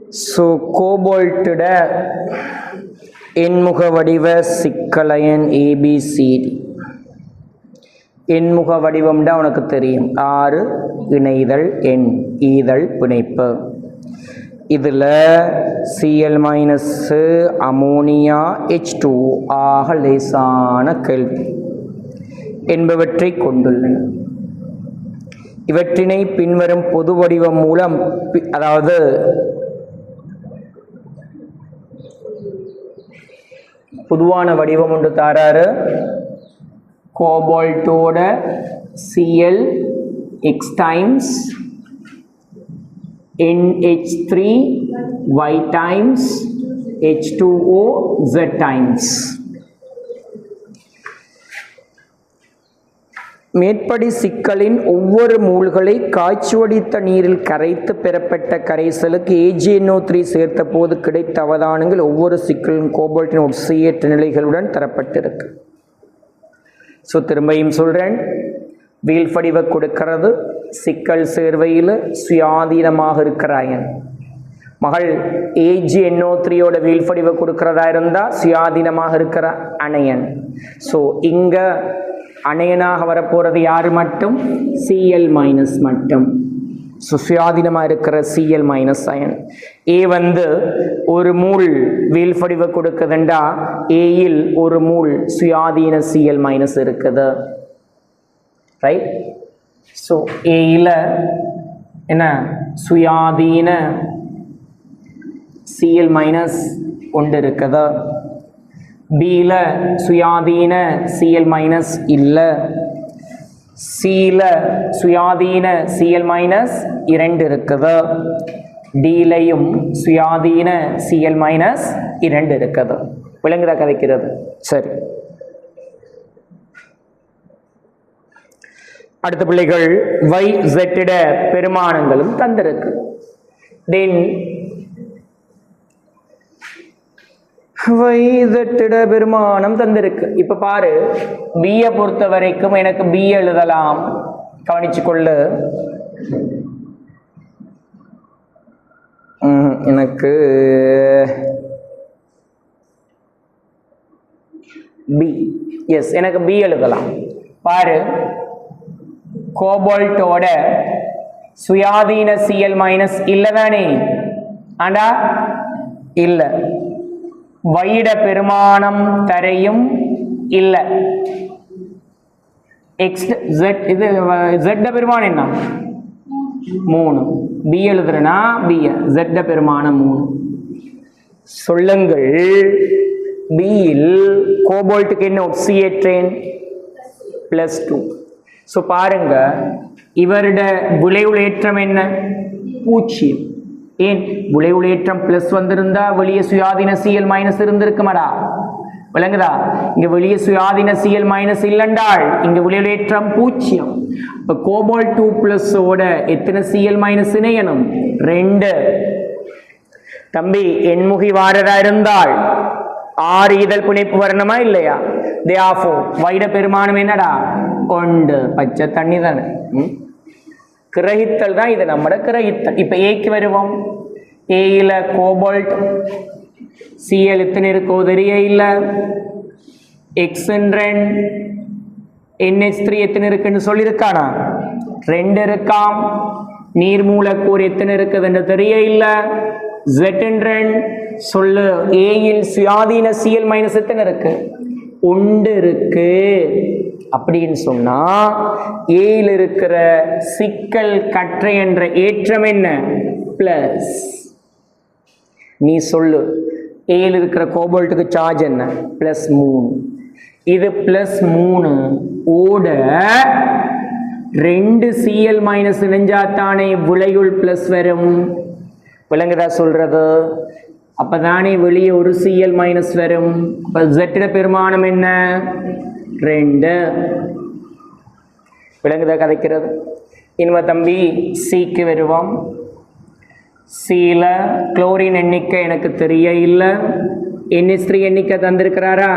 So கோபால்ட்டோட எண்முக வடிவ சிக்கலயன் ABCD. எண்முக வடிவம்டா உனக்கு தெரியும், 6 இணைதல் எண் ஈதல் பிணைப்பு. இதில் Cl- அமோனியா H2 ஆக லேசான கேள்வி என்பவற்றை கொண்டுள்ளன. இவற்றினை பின்வரும் பொது வடிவம் மூலம், அதாவது பொதுவான வடிவம் ஒன்று தாராரு. கோபால்ட்டோட Cl x times NH3 y times H2O z times. மேற்படி சிக்கலின் ஒவ்வொரு மூல்களை காய்ச்சுவடித்த நீரில் கரைத்து பெறப்பட்ட கரைசலுக்கு AgNO3 சேர்த்த போது கிடைத்த அவதானங்கள் ஒவ்வொரு சிக்கலின் கோபால்ட்டின் ஒட்சியேற்ற நிலைகளுடன் தரப்பட்டிருக்கு. ஸோ திரும்பியும் சொல்கிறேன், வீழ்படிவ கொடுக்கிறது சிக்கல் சேர்வையில் சுயாதீனமாக இருக்கிற அயன். மகள் AgNO3யோட வீழ்படிவ கொடுக்கிறதா இருந்தால் சுயாதீனமாக இருக்கிற அணையன். ஸோ இங்கே அணையனாக வரப்போகிறது யார் மட்டும்? Cl- மட்டும். ஸோ சுயாதீனமாக இருக்கிற Cl- அயன். ஏ ஒரு மூல் வீழ்படிவ கொடுக்குதுண்டா ஏயில் ஒரு மூல் சுயாதீன Cl- இருக்குது. ரைட்? ஸோ ஏயில் என்ன சுயாதீன Cl- ஒன்று இருக்குது. பியில் சுயாதீன Cl- இல்லை. சியில் சுயாதீன Cl- 2 இருக்குது. டிலையும் சுயாதீன Cl- 2 இருக்குது. விளங்குதா கதைக்கிறது? சரி, அடுத்த பிள்ளைகள் YZ பெருமானங்களும் தந்திருக்கு. தென் YZ பெருமானம் தந்திருக்கு. இப்ப பாரு, பியை பொறுத்த வரைக்கும் எனக்கு பி எழுதலாம். கவனிச்சுக்கொள்ளு, எனக்கு பி, எஸ் எனக்கு பி எழுதலாம். பாரு, கோபால்ட்டோட சுயாதீன Cl- இல்லதானே? ஆண்டா இல்ல. வைட பெருமானம் தரையும் இல்லை. இது Z பெருமானம் என்ன? 3. பி எழுதுறனா பி, Z பெருமானம் 3. சொல்லுங்கள், பியில் கோபால்ட்டுக்கு என்ன ஒட்சியேற்றேன்? +2. ஸோ பாருங்க, இவருட விளைவுளேற்றம் என்ன? 0. ஏன்? விளைவுளேற்றம் பிளஸ் வந்திருந்தா வெளியே சுயாதீன Cl- இருந்திருக்குமாடா? விளங்குதா? இங்க வெளியே சுயாதீன Cl- இல்லைண்டால் இங்க விளைவுளேற்றம் 0. இப்ப கோபால்ட் 2+ ஓட எத்தனை Cl- இணையணும்? 2. தம்பி, எண்முகி வாரதா இருந்தால் 6 ஈதல் பிணைப்பு வரணுமா இல்லையா? therefore வைட பெருமானம் என்னடா? 1. பச்சை தண்ணி தானே. கிரகித்தல் தான் இது, நம்மட கிரகித்தல். இப்ப ஏக்கு வருவோம். ஏல கோபால்ட் Cl எத்தனை இருக்கோ தெரிய இல்ல. X2 NH3 எத்தனை இருக்குன்னு சொல்லியிருக்கானா? 2 இருக்காம். நீர் மூலக்கூறு எத்தனை இருக்குதுன்னு தெரிய இல்ல. Z2 சொல்லு. ஏயில் சுயாதீன Cl- எத்தனை இருக்கு? 1 இருக்கு. அப்படின்னு சொன்னா ஏயில் இருக்கிற சிக்கல் கற்றை என்ற ஏற்றம் என்ன? பிளஸ். நீ சொல்லு, ஏயில் இருக்கிற கோபால்ட்டுக்கு சார்ஜ் என்ன? +3. இது +3 ஓட 2 Cl- இணைஞ்சாத்தானே விளையுள் பிளஸ் வரும். விளங்குதா சொல்றது? அப்பதானே வெளியே ஒரு Cl- வரும். அப்ப Z பெருமானம் என்ன? 2. விளங்குதா கதைக்கிறது? இனிமே தம்பி சிக்கு வருவோம். சில குளோரின் எண்ணிக்கை எனக்கு தெரிய இல்லை. NH3 எண்ணிக்கை தந்திருக்கிறாரா?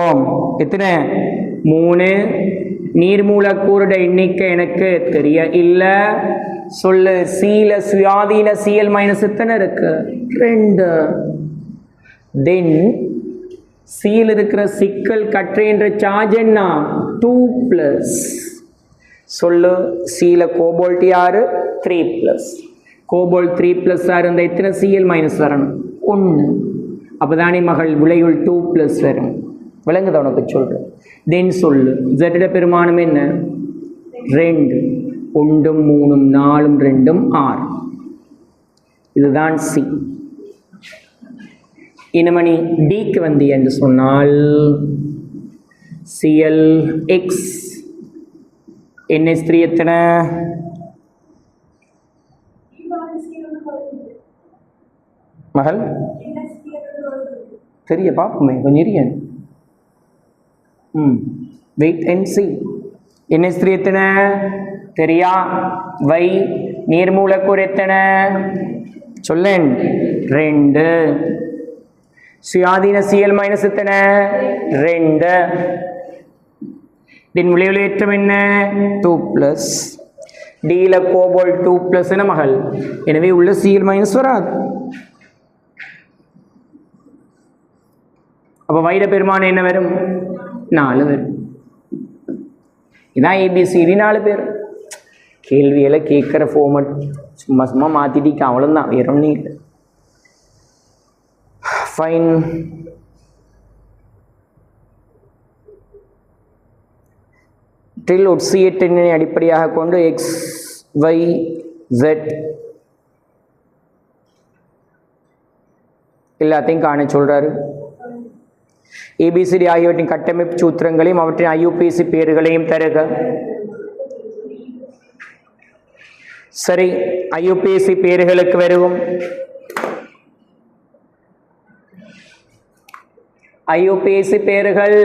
ஓம் எத்தனை? 3. நீர்மூலக்கூறுட எண்ணிக்கை எனக்கு தெரிய இல்லை. சொல்லு. சீல சுயாதீன சிஎல் மைனஸ் எத்தனை இருக்கு? 2. தென் சீல் இருக்கிற சிக்கல் கற்றைன்ற சார்ஜ் என்ன? 2+. சொல்லு. சீல கோபால்ட் யாரு? 3+. கோபால்ட் 3+ இருந்தா எத்தனை சிஎல் மைனஸ் வரணும்? 1. அப்பதானே மகள் விளையுள் 2+ வரும். விளங்குதா உனக்கு சொல்றேன். தென் சொல்லு. Z பெருமானம் என்ன? 2. 1 3 4 2 6. இதுதான் சி. இனமணி டிக்கு வந்து என்று சொன்னால் ClX NH3 எத்தனை? மகள் தெரிய பார்ப்போமே கொஞ்சம் Iriyan. Wait and C. NH3 எத்தனை தெரியா? வை நீர்மூலக்கூறு எத்தனை சொல்லேன்? 2. சுயாதீன சிஎல் மைனஸ் எத்தனை? 2. இதன் விளைவுலேற்றம் என்ன? 2+. டில கோபால்ட் 2+ என மகள். எனவே உள்ள சிஎல் மைனஸ் வராது. அப்ப வைர பெருமானம் என்ன வரும்? 4 வரும். இதான் ABCD 4 பேர். கேள்வியில கேட்கிற ஃபார்மட் சும்மா சும்மா மாத்திட்டு அவ்வளவுதான், வேற ஒன்றும் இல்லை. ஃபைன். ட்ரில் உட்சியற்றினை அடிப்படையாக கொண்டு எக்ஸ் ஒய் ஜெட் எல்லாத்தையும் காண சொல்றாரு. ABCD ஆகியவற்றின் கட்டமைப்பு சூத்திரங்களையும் அவற்றின் IUPAC பேர்களையும் தருக. சரி, IUPAC பேர்களுக்கு வருவோம். IUPAC பேர்கள்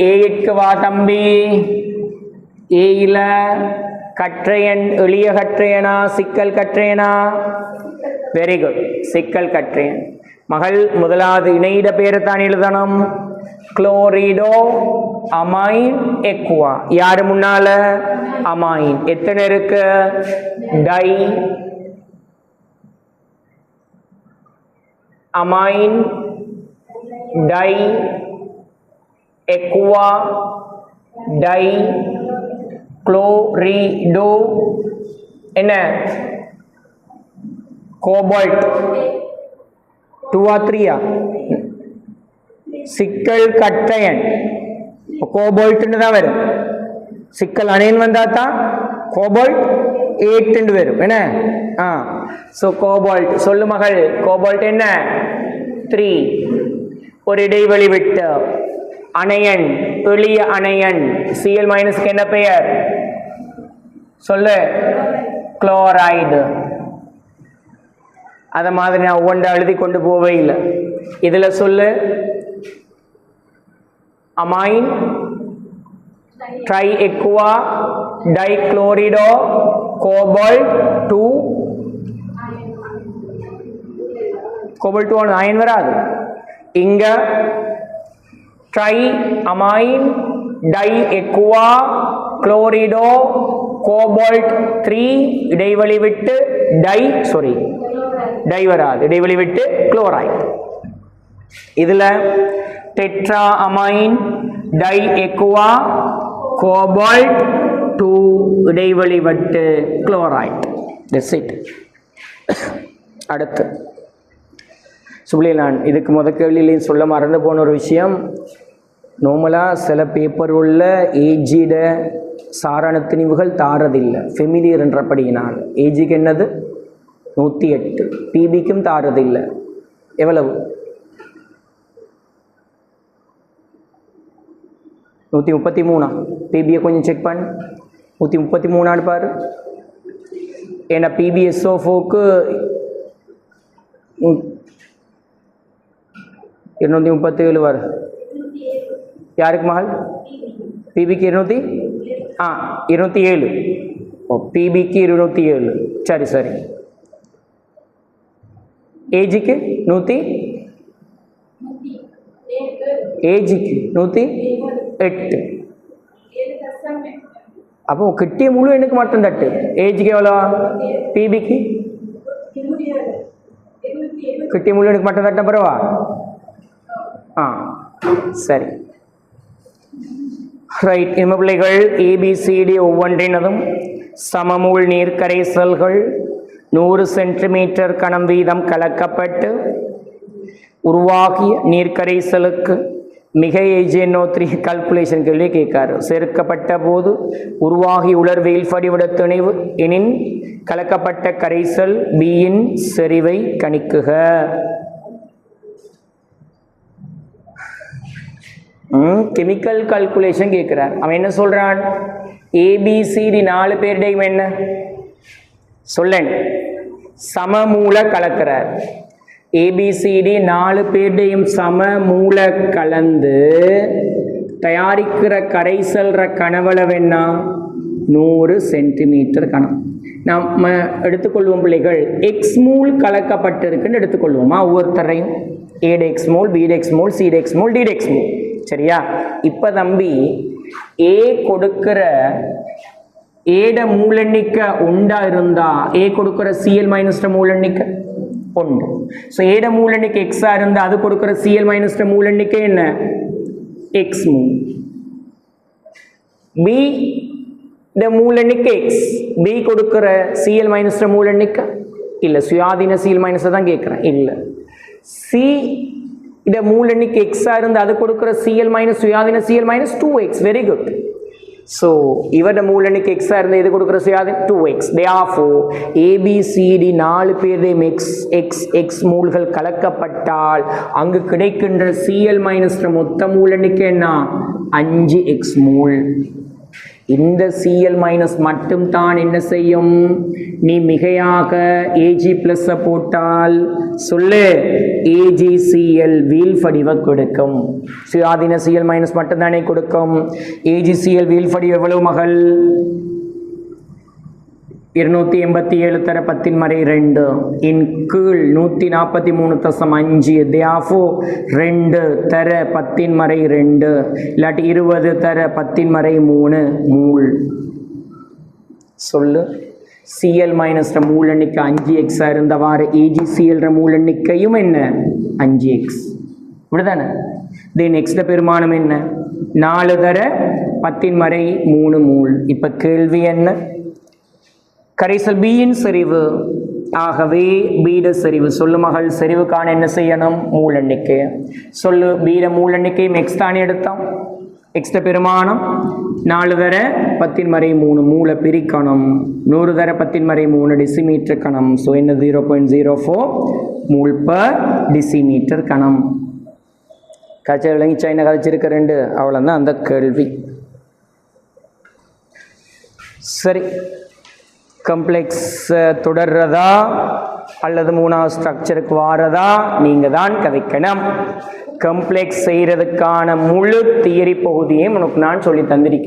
ஏக்கு வா தம்பி. ஏயில கற்றையன் எளிய கற்றையனா சிக்கல் கற்றையனா? வெரி குட், சிக்கல் கற்றையன். மகள் முதலாவது இணையிட பேரை தான் எழுதணும். Chlorido amine aqua. யாரு முன்னால? அமைன். எத்தனை இருக்கு? Di amine di aqua di chlorido என்ன? கோபால்ட் 2 3 சிக்கல் கற்றையன் கோபால்ட் தான் வரும். சிக்கல் அணையன் வந்தா தான் கோபால்ட் 8 வரும். என்ன? சோ கோபால்ட் சொல்லு மகள். கோபால்ட் என்ன? 3. ஒரு இடைவெளி விட்டு அணையன் எளிய அணையன் சிஎல் மைனஸ்க்கு என்ன பெயர் சொல்லு? குளோரைடு. அத மாதிரி நான் ஒவ்வொன்றா எழுதி கொண்டு போவே இல்லை. இதுல சொல்லு. Amine tri aqua dichlorido cobalt 2. Cobalt 2 ion வராது. இங்க tri amine di aqua chlorido cobalt 3 இடைவெளி விட்டு டை வராது, இடைவெளி விட்டு குளோரைடு. இதுல tetra amine di aqua cobalt 2 இடைவெளி விட்டு குளோரைடு. That's it. அடுத்து சுப்ளி, நான் இதுக்கு கேள்வியிலையும் சொல்ல மறந்து போன ஒரு விஷயம். நார்மலாக சில பேப்பர் உள்ள ஏஜிட சாரண திணிவுகள் தாரதில்லை ஃபெமிலியர் என்றபடியினால். ஏஜிக்கு என்னது? 108. பிபிக்கும் தாரதில்லை. எவ்வளவு? 133. பிபியை கொஞ்சம் செக் பண்ணு. 133 பாரு. ஏன்னா பிபிஎஸ்ஓஃபோக்கு 237 வரும். யாருக்கு மகள்? பிபிக்கு 207. ஓ, பிபிக்கு 207. சரி சரி. ஏஜிக்கு 100, ஏஜிக்கு 108. அப்போ கிட்டிய முழு எண்ணுக்கு மட்டும் தட்டு. ஏஜுக்கு எவ்வளோ? பிபிக்கு கிட்டிய முழு எண்ணுக்கு மட்டும் தட்ட பரவா? சரி ரைட். இந்த பிள்ளைகள் ஏபிசிடி ஒவ்வொன்றினதும் சமமூல் நீர் கரைசல்கள் 100 சென்டிமீட்டர் கனம் வீதம் கலக்கப்பட்டு உருவாகிய நீர்க்கரைசலுக்கு மிக AgNO3 கால்குலேஷன் கேள்வி கேட்காரு. சேர்க்கப்பட்ட போது உருவாகி உலர்வெயில் படிவிட துணைவு எனின் கலக்கப்பட்ட கரைசல் பியின் செறிவை கணிக்குக. கெமிக்கல் கால்குலேஷன் கேட்கிறார். அவன் என்ன சொல்றான்? ஏபிசிடி 4 பேருடையும் என்ன சொல்லேன் சமமூல கலக்கிறார். ஏபிசிடி 4 பேருடையும் சமமூல கலந்து தயாரிக்கிற கரைசல்ற கனவளவு என்ன? 100 சென்டிமீட்டர் கனம். நம்ம எடுத்துக்கொள்வோம் பிள்ளைகள் எக்ஸ் மூல் கலக்கப்பட்டிருக்குன்னு எடுத்துக்கொள்வோமா? ஒவ்வொருத்தரையும் ஏடெக்ஸ் மூல், பிடெக்ஸ் மூல், சிடெக்ஸ் மூல், டிடெக்ஸ் மூல். சரியா? இப்ப தம்பி ஏ கொடுக்கிற ஏட மூலெண்ணிக்கை உண்டா இருந்தா ஏ கொடுக்கிற சிஎல் மைனஸ் மூலெண்ணிக்கை உண்டு. ஸோ ஏட மூலெண்ணிக்கை எக்ஸா இருந்தா அது கொடுக்கிற சிஎல் மைனஸ் மூலெண்ணிக்கை என்ன? எக்ஸ் மூல். பி மூலெண்ணிக்கை எக்ஸ், பி கொடுக்கிற சிஎல் மைனஸ் மூலெண்ணிக்கை இல்லை, சுயாதீன சிஎல் மைனஸ் தான் கேட்குறேன். இல்லை, சி இத மூலெண்ணிக்கை எக்ஸா இருந்து அது கொடுக்கிற சிஎல் மைனஸ் சுயாதீன Cl minus 2x. Very good. So இவட மூலெண்ணிக்கை எக்ஸா இருந்து இது கொடுக்கிற சுயாதீன 2x. therefore ABCD 4 பேருடையும் எக்ஸ் மூல்கள் கலக்கப்பட்டால் அங்கு கிடைக்கின்ற சிஎல் மைனஸ் மொத்த மூலெண்ணிக்கை என்ன? 5x மூல். இந்த சிஎல் மைனஸ் மட்டும் தான் என்ன செய்யும்? நீ மிகையாக ஏஜி பிளஸ் போட்டால் சொல்லு ஏஜிசிஎல் வீல் படிவ கொடுக்கும். சுயாதீன சிஎல் மைனஸ் மட்டும் தானே கொடுக்கும். ஏஜிசிஎல் வீல் படிவ எவ்வளவு மகள்? 287 தர 10^2 இன் கீழ் 143.5. therefore 2 தர 10^2 இல்லாட்டி 20 தர 10^3 மூல். சொல்லு சிஎல் மைனஸ் மூலெண்ணிக்கை 5x இருந்தவாறு ஏஜிசிஎல் மூலெண்ணிக்கையும் என்ன? 5x. இப்படிதானே? தென் நெக்ஸ்ட் பெருமானம் என்ன? 4 தர 10^3 மூல். இப்ப கேள்வி என்ன? கரைசல் பியின் செறிவு. ஆகவே பீட செறிவு சொல்லு மகள். செறிவுக்கான என்ன செய்யணும்? மூலெண்ணிக்கை சொல்லு. பீட மூலெண்ணிக்கை எக்ஸ் தானே எடுத்தோம். எக்ஸ்ட பெருமானம் 4 தர 10^3 மூல பிரிக்கணும். 100 தர 10^3 டெசிமீட்டர் கணம். ஸோ என்ன? 0.04 மூல் பர் டெசிமீட்டர் கணம். கச்சை விளங்கி சைனா கழிச்சிருக்க 2. அவ்வளோதான் அந்த கேள்வி. சரி, கம்ப்ளெக்ஸ் தொடர்றதா அல்லது 3வது ஸ்ட்ரக்சருக்கு வாரதா நீங்க தான் கதைக்கணும். கம்ப்ளெக்ஸ் செய்யறதுக்கான முழு தியரி பகுதியை உனக்கு நான் சொல்லி தந்திருக்கேன்.